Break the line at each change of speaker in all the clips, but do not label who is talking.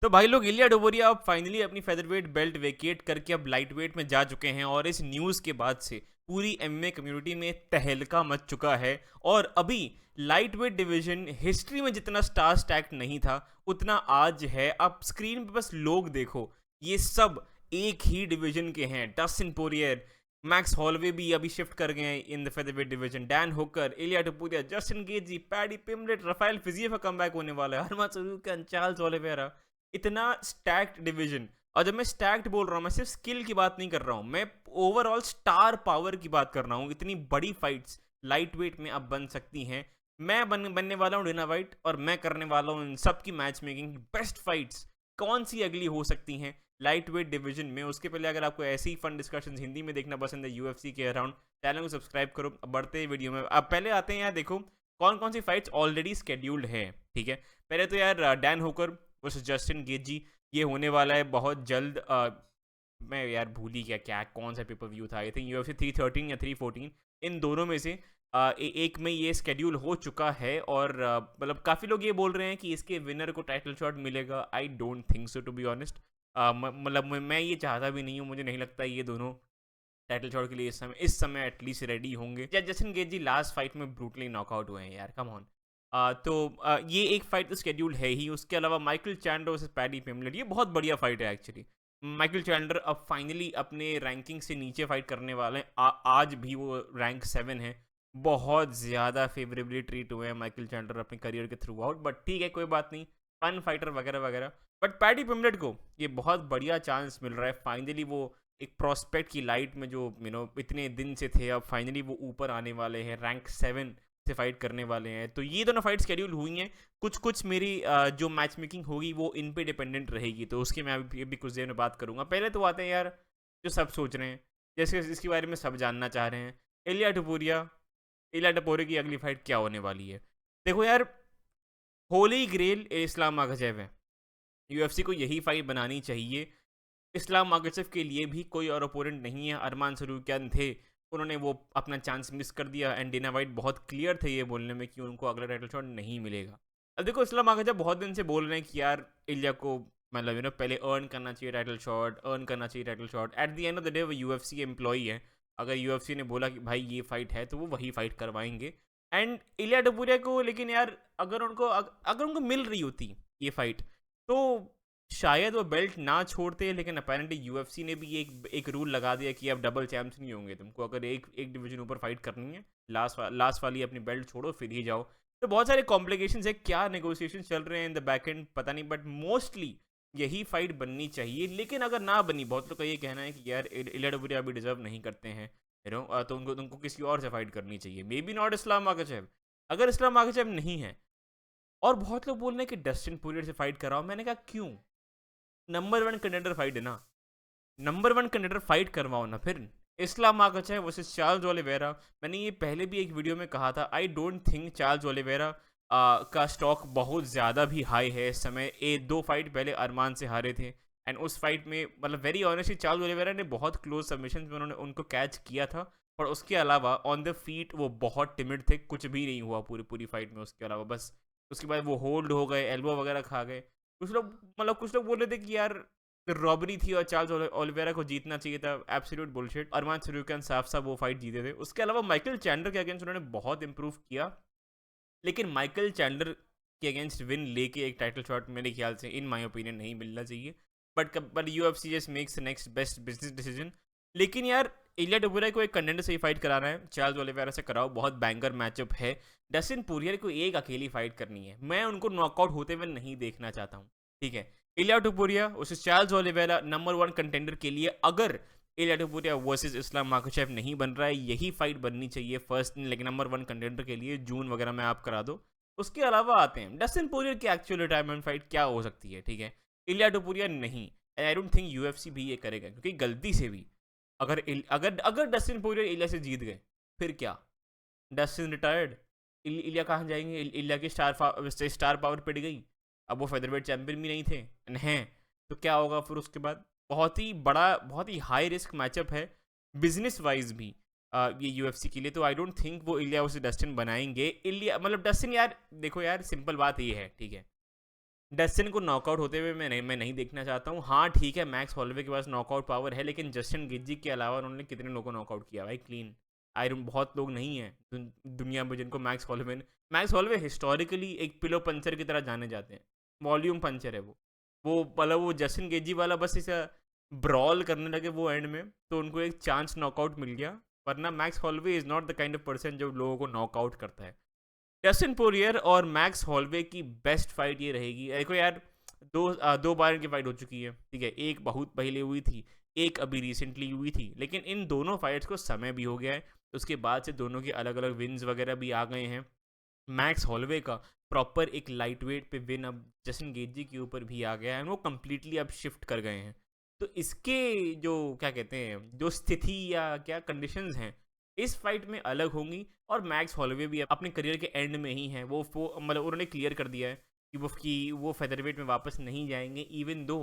तो भाई लोग, इलिया डोबोरिया अब फाइनली अपनी फेदरवेट बेल्ट वेकेट करके अब लाइट वेट में जा चुके हैं और इस न्यूज़ के बाद से पूरी एमएमए कम्युनिटी में तहलका मच चुका है। और अभी लाइट वेट डिवीजन हिस्ट्री में जितना स्टार स्टैक्ड नहीं था उतना आज है। अब स्क्रीन पे बस लोग देखो, ये सब एक ही डिवीजन के हैं। डस्टिन पोरियर, मैक्स हॉलवे भी अभी शिफ्ट कर गए हैं in the featherweight division. Dan Hooker, Ilia Topuria, Justin Gaethje, Paddy Pimblett, Rafael Fiziev का कमबैक होने वाला है, हरमान सरूकन, चार्ल्स ओलिवेरा। इतना स्टैक्ड डिवीजन। और जब मैं स्टैक्ड बोल रहा हूँ, मैं सिर्फ स्किल की बात नहीं कर रहा हूँ, मैं ओवरऑल स्टार पावर की बात कर रहा हूँ। इतनी बड़ी फाइट्स लाइट वेट में अब बन सकती हैं। मैं बनने वाला हूँ डिना वाइट और मैं करने वाला हूँ इन सब की मैच मेकिंग। बेस्ट फाइट्स कौन सी अगली हो सकती हैं लाइट वेट डिवीजन में। उसके पहले अगर आपको ऐसी ही फन डिस्कशन हिंदी में देखना पसंद है यूएफसी के अराउंड, चैनल को सब्सक्राइब करो। अब बढ़ते हैं वीडियो में। अब पहले आते हैं यार, देखो कौन कौन सी फाइट्स ऑलरेडी स्केड्यूल्ड है। ठीक है, पहले तो यार डैन होकर वर्सेस जस्टिन गेजी, ये होने वाला है बहुत जल्द। मैं यार भूल ही गया क्या कौन सा पेपर व्यू था। आई थिंक यूएफसी 313 या 314, इन दोनों में से एक में ये स्केड्यूल हो चुका है। और मतलब काफ़ी लोग ये बोल रहे हैं कि इसके विनर को टाइटल शॉट मिलेगा। I don't think so, to be honest. मतलब मैं ये चाहता भी नहीं हूँ, मुझे नहीं लगता ये दोनों टाइटल शॉट के लिए इस समय एटलीस्ट रेडी होंगे। या जस्टिन गेजी लास्ट फाइट में ब्रूटली नॉकआउट हुए हैं यार, कम ऑन। ये एक फाइट तो शेड्यूल है ही। उसके अलावा माइकल चैंडर वर्सेस पैडी पिमलेट, ये बहुत बढ़िया फाइट है एक्चुअली। माइकल चैंडर अब फाइनली अपने रैंकिंग से नीचे फाइट करने वाले हैं। आज भी वो रैंक 7 है। बहुत ज़्यादा फेवरेबली ट्रीट हुए हैं माइकल चैंडर अपने करियर के थ्रू आउट, बट ठीक है, कोई बात नहीं, फन फाइटर वगैरह वगैरह। बट पैडी पिमलेट को ये बहुत बढ़िया चांस मिल रहा है। फाइनली वो एक प्रोस्पेक्ट की लाइट में जो इतने दिन से थे, अब फाइनली वो ऊपर आने वाले हैं, रैंक 7 से फाइट करने वाले हैं। तो ये दोनों फाइट शेड्यूल हुई हैं। कुछ कुछ मेरी जो मैच मेकिंग होगी वो इन पे डिपेंडेंट रहेगी, तो उसके मैं अभी कुछ देर में बात करूंगा। पहले तो आते हैं यार जो सब सोच रहे हैं, जैसे इसके बारे में सब जानना चाह रहे हैं, इलिया टपोरिया। इलिया टपोरिया की अगली फाइट क्या होने वाली है। देखो यार, होली ग्रेल इस्लाम माखाचेव है। यूएफसी को यही फाइट बनानी चाहिए। इस्लाम माखाचेव के लिए भी कोई और ओपोनेंट नहीं है। अरमान सरूक्यान थे, उन्होंने वो अपना चांस मिस कर दिया। एंड डिना वाइट बहुत क्लियर थे ये बोलने में कि उनको अगला टाइटल शॉट नहीं मिलेगा। अब देखो, इस्लाम माखाचेव बहुत दिन से बोल रहे हैं कि यार इलिया को मतलब पहले अर्न करना चाहिए टाइटल शॉट, अर्न करना चाहिए title shot. At the end of the day वो यूएफसी एम्प्लॉई है। अगर यूएफसी ने बोला कि भाई ये फाइट है तो वो वही फाइट करवाएंगे। एंड इलिया टपोरिया को, लेकिन यार अगर उनको मिल रही होती ये फाइट तो शायद वो बेल्ट ना छोड़ते। लेकिन अपेरेंटली यूएफसी ने भी एक रूल लगा दिया कि अब डबल चैंप्स नहीं होंगे तुमको। अगर एक एक डिवीजन ऊपर फाइट करनी है, लास्ट वाली अपनी बेल्ट छोड़ो फिर ही जाओ। तो बहुत सारे कॉम्प्लिकेशंस है, क्या नेगोशिएशन चल रहे हैं इन द बैक एंड पता नहीं, बट मोस्टली यही फाइट बननी चाहिए। लेकिन अगर ना बनी, बहुत लोग का ये कहना है कि यार इलिया टपोरिया अभी डिजर्व नहीं करते हैं, तो उनको किसी और से फाइट करनी चाहिए। May be not Islam Makhachev. अगर इस्लाम माखाचेव नहीं है, और बहुत लोग बोल रहे हैं कि डस्टिन पोरियर से फाइट कराओ, मैंने कहा क्यों? नंबर 1 कंटेंडर फाइट है ना, नंबर 1 कंटेंडर फाइट करवाओ ना फिर। Islam Makhachev versus Charles Oliveira. मैंने ये पहले भी एक वीडियो में कहा था, आई डोंट थिंक चार्ल्स ओलिवेरा का स्टॉक बहुत ज़्यादा भी हाई है इस समय। 2 फाइट पहले अरमान से हारे थे। एंड उस फाइट में मतलब वेरी ऑनेस्टली चार्ल्स ओलिवेरा ने बहुत क्लोज सबमिशन में उन्होंने उनको कैच किया था। और उसके अलावा ऑन द फीट वो बहुत टिमिड थे, कुछ भी नहीं हुआ पूरी पूरी फाइट में उसके अलावा। बस उसके बाद वो होल्ड हो गए, एल्बो वगैरह खा गए। कुछ लोग बोल रहे थे कि यार रॉबरी थी और चार्ल्स ओलिवेरा को जीतना चाहिए था। Absolute bullshit. अरमान सरूक्यान साफ साफ वो फाइट जीते थे। उसके अलावा माइकल चैंडर के अगेंस्ट उन्होंने बहुत इंप्रूव किया। लेकिन माइकल चैंडर के अगेंस्ट विन लेके एक टाइटल शॉट मेरे ख्याल से इन माय ओपिनियन नहीं मिलना चाहिए। But UFC just makes next best business decision. लेकिन यार इलिया टपोरिया को एक कंटेंडर से ही फाइट कराना है, चार्ल्स ओलिवेरा से कराओ, बहुत बैंगर मैचअप है। डस्टिन पोरियर को एक अकेली फाइट करनी है, मैं उनको नॉकआउट होते हुए नहीं देखना चाहता हूँ। ठीक है, इलिया टपोरिया उसे चार्ल्स ओलिवेरा नंबर 1 कंटेंडर के लिए, अगर इलिया टपोरिया वर्सेस इस्लाम माखाचेव नहीं बन रहा है, यही फाइट बननी चाहिए फर्स्ट, लेकिन नंबर 1 कंटेंडर के लिए जून वगैरह में आप करा दो। उसके अलावा आते हैं डस्टिन पोरियर की एक्चुअल रिटायरमेंट फाइट क्या हो सकती है। ठीक है, इलिया टपोरिया नहीं, आई डोंट थिंक यूएफसी भी ये करेगा, क्योंकि गलती से भी अगर अगर अगर डस्टिन पोरियर इलिया से जीत गए फिर क्या? डस्टिन रिटायर्ड, इलिया कहाँ जाएंगे? इलिया की स्टार पावर पिट गई। अब वो फेदरवेट चैंपियन भी नहीं थे, हैं, तो क्या होगा फिर उसके बाद? बहुत ही बड़ा, बहुत ही हाई रिस्क मैचअप है बिजनेस वाइज भी ये यूएफसी के लिए। तो आई डोंट थिंक वो इलिया उसे डस्टिन बनाएंगे। इलिया मतलब डस्टिन, यार देखो यार, सिंपल बात ये है, ठीक है, डस्टिन को नॉकआउट होते हुए मैं नहीं देखना चाहता हूँ। हाँ ठीक है, मैक्स हॉलोवे के पास नॉकआउट पावर है, लेकिन जस्टिन गेजी के अलावा उन्होंने कितने लोगों को नॉकआउट किया भाई क्लीन? बहुत लोग नहीं हैं दुनिया में जिनको मैक्स हॉलोवे हिस्टोरिकली एक पिलो पंचर की तरह जाने जाते हैं। वॉल्यूम पंचर है वो मतलब वो जस्टिन गेजी वाला बस इसे ब्रॉल करने लगे वो एंड में, तो उनको एक चांस नॉकआउट मिल गया। वरना max Holloway is not the kind of person जो लोगों को नॉकआउट करता है। डस्टिन पोरियर और मैक्स हॉलवे की बेस्ट फाइट ये रहेगी। देखो यार, दो बार इनकी फाइट हो चुकी है, ठीक है, एक बहुत पहले हुई थी, एक अभी रिसेंटली हुई थी, लेकिन इन दोनों फाइट्स को समय भी हो गया है। उसके बाद से दोनों के अलग अलग विन्स वगैरह भी आ गए हैं। मैक्स हॉलवे का प्रॉपर एक लाइट वेट पे विन अब जस्टिन गेजी के ऊपर भी आ गया है, वो कंप्लीटली अब शिफ्ट कर गए हैं। तो इसके जो क्या कहते हैं, जो स्थिति या क्या कंडीशंस हैं इस फाइट में अलग होंगी। और मैक्स हॉलवे भी अपने करियर के एंड में ही हैं, वो मतलब उन्होंने क्लियर कर दिया है कि वो फेदरवेट में वापस नहीं जाएंगे, इवन दो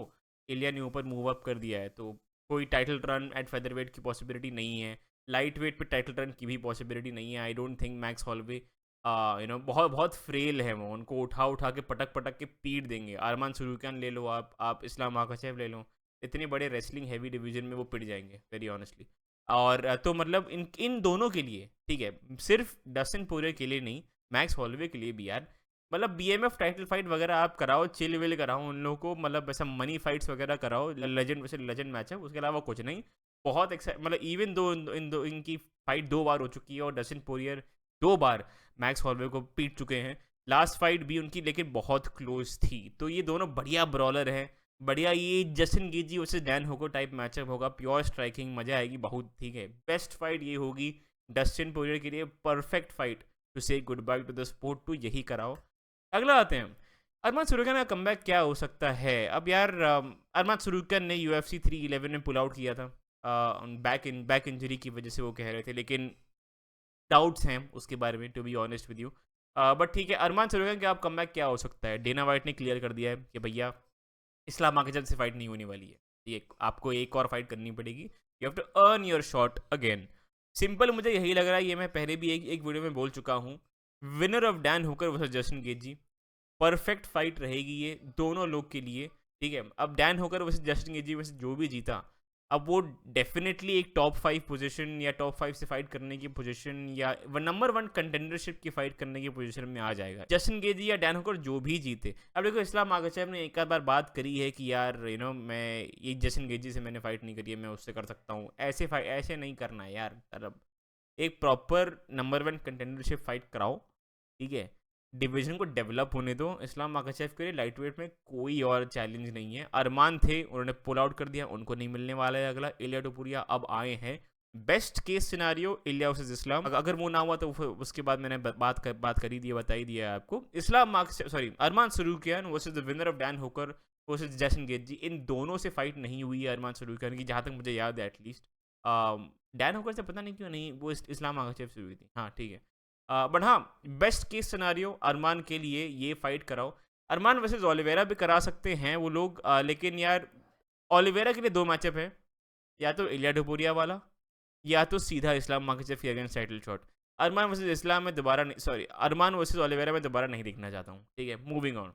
इलिया ने ऊपर मूव अप कर दिया है। तो कोई टाइटल रन एट फेदरवेट की पॉसिबिलिटी नहीं है, लाइट वेट पे टाइटल रन की भी पॉसिबिलिटी नहीं है। आई डोंट थिंक मैक्स हॉलवे बहुत बहुत फ्रेल है, वो उनको उठा उठा के पटक पटक के पीट देंगे। अरमान सुरुकान ले लो, आप इस्लाम माखाचेव ले लो, इतने बड़े रेसलिंग हैवी डिवीजन में वो पिट जाएंगे वेरी ऑनेस्टली। और तो मतलब इन इन दोनों के लिए, ठीक है, सिर्फ डस्टिन पोरियर के लिए नहीं, मैक्स हॉलवे के लिए भी यार, मतलब बीएमएफ टाइटल फाइट वगैरह आप कराओ, चिल विल कराओ उन लोगों को, मतलब ऐसा मनी फाइट्स वगैरह कराओ, लेजेंड वैसे लेजेंड मैच है, उसके अलावा कुछ नहीं। बहुत मतलब इवन दो इनकी फाइट 2 बार हो चुकी है और डस्टिन पोरियर 2 बार मैक्स हॉलवे को पीट चुके हैं। लास्ट फाइट भी उनकी लेकिन बहुत क्लोज थी। तो ये दोनों बढ़िया ब्रॉलर हैं, बढ़िया। ये जस्टिन गेजी वर्सेस डैन होकर टाइप मैचअप होगा, प्योर स्ट्राइकिंग, मजा आएगी बहुत, ठीक है। बेस्ट फाइट ये होगी डस्टिन पोरियर के लिए, perfect fight to say goodbye to the sport, टू यही कराओ। अगला आते हैं, अरमान सुरुकन का कमबैक क्या हो सकता है। अब यार अरमान सुरुकन ने UFC 311 में पुल आउट किया था, बैक इंजरी की वजह से वो कह रहे थे, लेकिन डाउट्स हैं उसके बारे में, to be honest with you. But ठीक है, अरमान सुरुकन का अब कमबैक क्या हो सकता है। डेना वाइट ने क्लियर कर दिया है कि भैया इस्लाम माखाचेव से फाइट नहीं होने वाली है, ये आपको एक और फाइट करनी पड़ेगी, you have to earn your shot again. Simple मुझे यही लग रहा है, ये मैं पहले भी एक वीडियो में बोल चुका हूँ। Winner of Dan Hooker versus Justin Gaethje, perfect fight रहेगी ये दोनों लोग के लिए, ठीक है। अब Dan Hooker versus Justin Gaethje versus जो भी जीता, अब वो डेफिनेटली एक टॉप 5 पोजीशन या टॉप 5 से फाइट करने की पोजीशन या नंबर 1 कंटेंडरशिप की फाइट करने की पोजीशन में आ जाएगा। जस्टिन गेजी या डैन हुकर जो भी जीते। अब देखो, इस्लाम माखाचेव ने एक बार बात करी है कि यार मैं ये जस्टिन गेजी से मैंने फाइट नहीं करी है, मैं उससे कर सकता हूँ। ऐसे नहीं करना है यार, मतलब एक प्रॉपर नंबर 1 कंटेंडरशिप फाइट कराओ, ठीक है। डिवीजन को डेवलप होने दो। इस्लाम माखाचेव के लिए लाइट वेट में कोई और चैलेंज नहीं है। अरमान थे, उन्होंने पुल आउट कर दिया, उनको नहीं मिलने वाला है अगला। इलिया टोपुरिया अब आए हैं। बेस्ट केस सिनारियो इलिया वर्सेस इस्लाम, अगर वो ना हुआ तो उसके बाद मैंने बात करी दी है, बता ही दिया है आपको। Arman Tsarukyan versus the winner of Dan Hooker versus Justin Gaethje, इन दोनों से फाइट नहीं हुई है अरमान सरूकियान की, जहाँ तक मुझे याद है एटलीस्ट। डैन हुकर से पता नहीं क्यों नहीं, वो इस्लाम माखाचेव से हुई थी, हाँ ठीक है। बट हाँ, बेस्ट केस सिनारियो अरमान के लिए ये फाइट कराओ। अरमान वर्सेस ओलिवेरा भी करा सकते हैं वो लोग, लेकिन यार ओलिवेरा के लिए 2 मैचअप है, या तो इलिया टोपुरिया वाला, या तो सीधा इस्लाम माखाचेव के अगेंस्ट टाइटल शॉट। अरमान वर्सेस इस्लाम में दोबारा नहीं, सॉरी, अरमान वर्सेस ओलिवेरा में दोबारा नहीं देखना चाहता हूँ, ठीक है। मूविंग ऑन,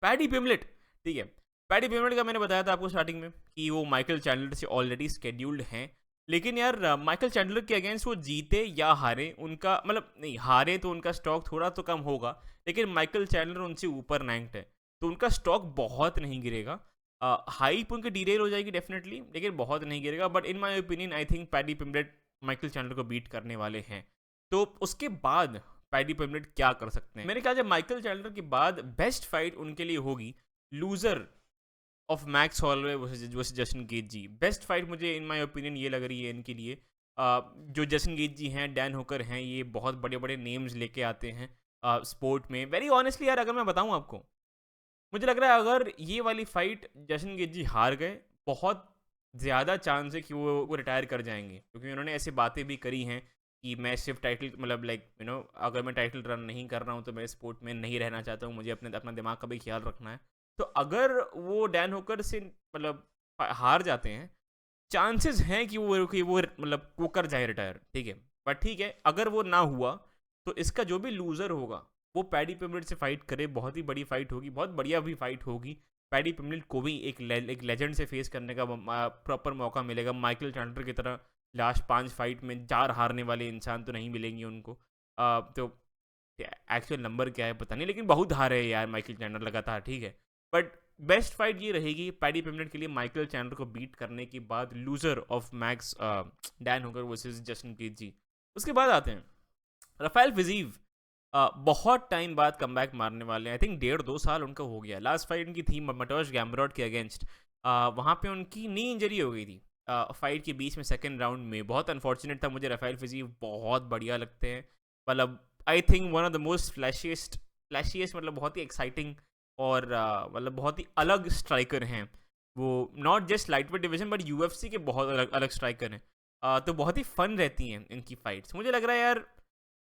पैडी पिमलेट, ठीक है। पैडी पिमलेट का मैंने बताया था आपको स्टार्टिंग में कि वो माइकल चैंडलर से ऑलरेडी स्केड्यूल्ड हैं, लेकिन यार माइकल चैंडलर के अगेंस्ट वो जीते या हारे, उनका मतलब नहीं, हारे तो उनका स्टॉक थोड़ा तो कम होगा, लेकिन माइकल चैंडलर उनसे ऊपर रैंक्ड है, तो उनका स्टॉक बहुत नहीं गिरेगा। हाइप उनकी डिरेल हो जाएगी डेफिनेटली, लेकिन बहुत नहीं गिरेगा। But in my opinion I think paddy Pimblett Michael Chandler को बीट करने वाले हैं। तो उसके बाद पैडी पिमलेट क्या कर सकते हैं, मेरे ख्याल से माइकल चैंडलर के बाद बेस्ट फाइट उनके लिए होगी loser of max hallway versus Justin Gaethje. Best fight मुझे इन माय ओपिनियन ये लग रही है इनके लिए। जो जस्टिन गेजी हैं, डैन हुकर हैं, ये बहुत बड़े बड़े नेम्स लेके आते हैं स्पोर्ट में। वेरी ऑनेस्टली यार, अगर मैं बताऊं आपको, मुझे लग रहा है अगर ये वाली फाइट जस्टिन गेजी हार गए, बहुत ज़्यादा चांस है कि वो रिटायर कर जाएंगे, क्योंकि उन्होंने ऐसी बातें भी करी हैं कि मैं सिर्फ टाइटल, मतलब लाइक अगर मैं टाइटल रन नहीं कर रहा हूँ तो मैं स्पोर्ट में नहीं रहना चाहता हूँ, मुझे अपना दिमाग का भी ख्याल रखना है। तो अगर वो डैन होकर से मतलब हार जाते हैं, चांसेस हैं कि वो मतलब वो कर जाए रिटायर, ठीक है। बट ठीक है, अगर वो ना हुआ तो इसका जो भी लूज़र होगा वो पैडी पिम्बलेट से फाइट करे, बहुत ही बड़ी फाइट होगी, बहुत बढ़िया भी फाइट होगी। पैडी पिम्बलेट को भी एक लेजेंड से फेस करने का प्रॉपर मौका मिलेगा। माइकल चैंडलर की तरह लास्ट 5 फाइट में 4 हारने वाले इंसान तो नहीं मिलेंगे उनको। तो एक्चुअल नंबर क्या है पता नहीं, लेकिन बहुत हारे है यार माइकल चैंडलर लगातार, ठीक है। बट बेस्ट फाइट ये रहेगी पैडी पिम्बलेट के लिए माइकल चैंडलर को बीट करने के बाद लूजर ऑफ मैक्स डैन होकर वर्सेस जस्टिन कीजी। उसके बाद आते हैं राफेल फिजीव। बहुत टाइम बाद कमबैक मारने वाले हैं। आई थिंक 1.5-2 साल उनका हो गया। लास्ट फाइट उनकी थी मटोश गैम्ब्रॉट के अगेंस्ट। वहाँ पे उनकी नी इंजरी हो गई थी फाइट के बीच में सेकंड राउंड में। बहुत अनफॉर्चुनेट था। मुझे राफेल फिजीव बहुत बढ़िया लगते हैं। मतलब I think one of the most flashiest मतलब बहुत ही एक्साइटिंग और मतलब बहुत ही अलग स्ट्राइकर हैं वो। Not just light weight division but UFC के बहुत अलग अलग स्ट्राइकर हैं। तो बहुत ही फन रहती हैं इनकी फाइट्स। मुझे लग रहा है यार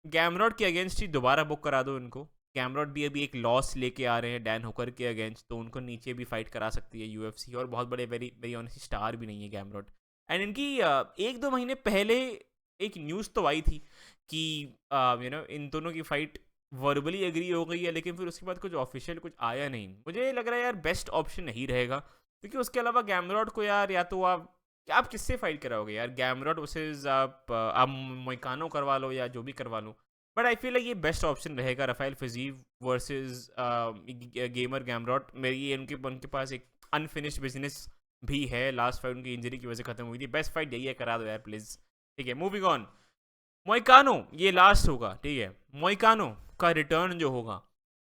गैमरॉड के अगेंस्ट ही दोबारा बुक करा दो इनको। गैमरॉड भी अभी एक लॉस लेके आ रहे हैं डैन होकर के अगेंस्ट, तो उनको नीचे भी फाइट करा सकती है यूएफसी। और बहुत बड़े वेरी वेरी ऑनेस्टली स्टार भी नहीं है गैमरॉड। एंड इनकी 1-2 महीने पहले एक न्यूज़ तो आई थी कि इन दोनों की फाइट वर्बली एग्री हो गई है, लेकिन फिर उसके बाद कुछ ऑफिशियल कुछ आया नहीं। मुझे लग रहा है यार बेस्ट ऑप्शन नहीं रहेगा, क्योंकि उसके अलावा गैमरॉड को यार या तो आप किससे फाइट कराओगे यार। गैमरॉड वर्सेस आप मोइकानो करवा लो या जो भी करवा लो। बट आई फील लाइक ये बेस्ट ऑप्शन रहेगा राफेल फिजीव वर्सेस गेमर गैमरॉड। मेरी उनके पास एक अनफिनिश्ड बिजनेस भी है। लास्ट फाइट उनकी इंजरी की वजह से खत्म हुई थी। बेस्ट फाइट यही है, करा दो यार प्लीज़। ठीक है, मूविंग ऑन। मोइकानो ये लास्ट होगा, ठीक है। मोइकानो का रिटर्न जो होगा,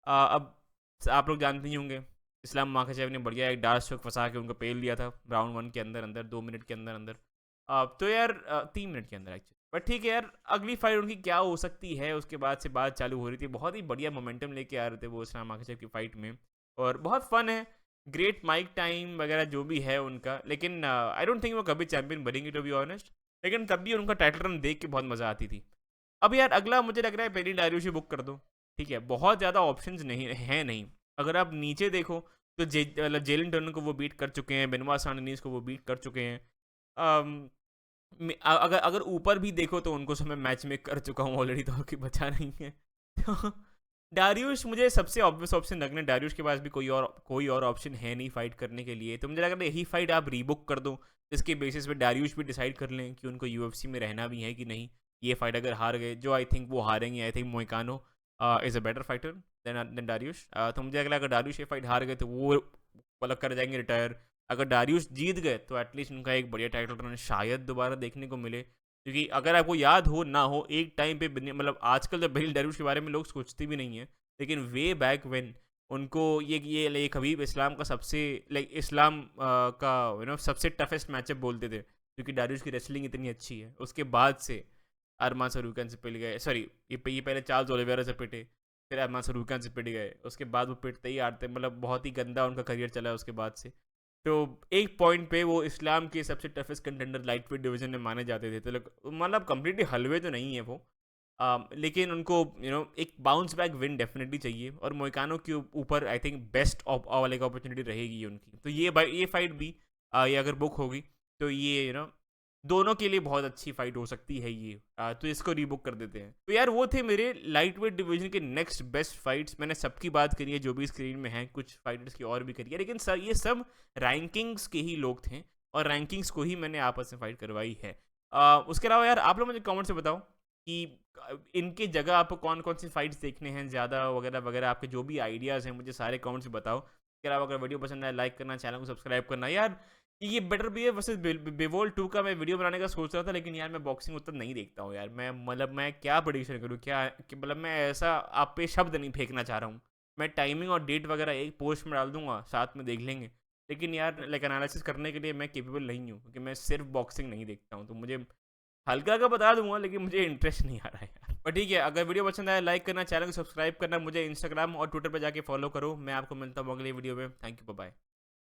अब आप लोग जानते ही होंगे इस्लाम माखाचेव ने बढ़िया एक डार्क स्ट्रोक फंसा के उनको पेल दिया था राउंड 1 के अंदर अंदर 2 मिनट के अंदर अंदर। तो यार 3 मिनट के अंदर एक्चुअली। बट ठीक है यार, अगली फाइट उनकी क्या हो सकती है उसके बाद से बात चालू हो रही थी। बहुत ही बढ़िया मोमेंटम लेके आ रहे थे वो इस्लाम माखाचेव की फाइट में, और बहुत फन है। ग्रेट माइक टाइम वगैरह जो भी है उनका, लेकिन आई डोंट थिंक वो कभी चैंपियन बनेंगे टू बी ऑनेस्ट। लेकिन तब भी उनका टाइटल रन देख के बहुत मज़ा आती थी। अब यार अगला मुझे लग रहा है पेनी डारियोशी बुक कर दो, ठीक है। बहुत ज़्यादा ऑप्शंस नहीं है नहीं। अगर आप नीचे देखो तो जेलन टर्नर को वो बीट कर चुके हैं, बेनवा सांडनीस को वो बीट कर चुके हैं। अगर अगर ऊपर भी देखो तो उनको सब मैं मैच में कर चुका हूँ ऑलरेडी, तो कि बचा नहीं है। तो डारियुश मुझे सबसे ऑब्वियस ऑप्शन लग रहा है। डारियुश के पास भी कोई और ऑप्शन है नहीं फाइट करने के लिए। तो मुझे लग रहा है यही फाइट आप रीबुक कर दो, इसके बेसिस पे डारियुश भी डिसाइड कर लें कि उनको यूएफसी में रहना भी है कि नहीं। ये फाइट अगर हार गए, जो आई थिंक वो हारेंगे, I think Moicano is a better fighter than Dariush. तो मुझे अगर डारियुश ये फाइट हार गए तो वो मतलब कर जाएंगे रिटायर। अगर डारियुश जीत गए तो एटलीस्ट उनका एक बढ़िया टाइटल रन शायद दोबारा देखने को मिले। क्योंकि अगर आपको याद हो ना हो, एक टाइम पे मतलब आजकल तो बेनिल डारियुश के बारे में लोग सोचते भी नहीं है, लेकिन वे बैक व्हेन उनको ये हबीब इस्लाम का सबसे इस्लाम का सबसे टफेस्ट मैचअप बोलते थे, क्योंकि डारियुश की रेसलिंग इतनी अच्छी है। उसके बाद से अरमान सरूकन से पिट गए, सॉरी ये पहले चार्ल्स ओलिवेरा से पिटे, फिर अरमान सरूकन से पिट गए, उसके बाद वो पिटते ही आते, मतलब बहुत ही गंदा उनका करियर चला उसके बाद से। तो एक पॉइंट पे वो इस्लाम के सबसे toughest contender light weight division में माने जाते थे। तो मतलब कंप्लीटली हलवे तो नहीं है वो, लेकिन उनको एक बाउंस बैक विन डेफिनेटली चाहिए। और मोइकानो के ऊपर आई थिंक बेस्ट वाले का अपॉर्चुनिटी रहेगी उनकी। तो ये फाइट भी ये अगर बुक होगी तो ये दोनों के लिए बहुत अच्छी फाइट हो सकती है ये। तो इसको रीबुक कर देते हैं। तो यार वो थे मेरे लाइट वेट डिवीजन के नेक्स्ट बेस्ट फाइट्स। मैंने सबकी बात करी है जो भी स्क्रीन में हैं, कुछ फाइटर्स की और भी करी है, लेकिन सर ये सब रैंकिंग्स के ही लोग थे और रैंकिंग्स को ही मैंने आपस में फाइट करवाई है। उसके अलावा यार आप लोग मुझे कमेंट से बताओ कि इनके जगह आपको कौन कौन सी फाइट्स देखने हैं ज़्यादा वगैरह वगैरह। आपके जो भी आइडियाज़ हैं मुझे सारे कमेंट्स में बताओ। इसके अलावा अगर वीडियो पसंद आए लाइक करना, चैनल को सब्सक्राइब करना। यार ये बेटर भी है वर्सेस बेवोल 2 का मैं वीडियो बनाने का सोच रहा था, लेकिन यार मैं बॉक्सिंग उतना नहीं देखता हूँ यार। मैं क्या प्रेडिक्शन करूँ, क्या मतलब मैं ऐसा आप पे शब्द नहीं फेंकना चाह रहा हूँ। मैं टाइमिंग और डेट वगैरह एक पोस्ट में डाल दूंगा, साथ में देख लेंगे। लेकिन यार एनालिसिस करने के लिए मैं केपेबल नहीं हूँ, क्योंकि मैं सिर्फ बॉक्सिंग नहीं देखता हूँ। तो मुझे हल्का का बता दूंगा, लेकिन मुझे इंटरेस्ट नहीं आ रहा है यार। पर ठीक है, अगर वीडियो पसंद आया लाइक करना, चैनल को सब्सक्राइब करना, मुझे इंस्टाग्राम और ट्विटर पर जाके फॉलो करो। मैं आपको मिलता हूँ अगली वीडियो में। Thank you, bye bye.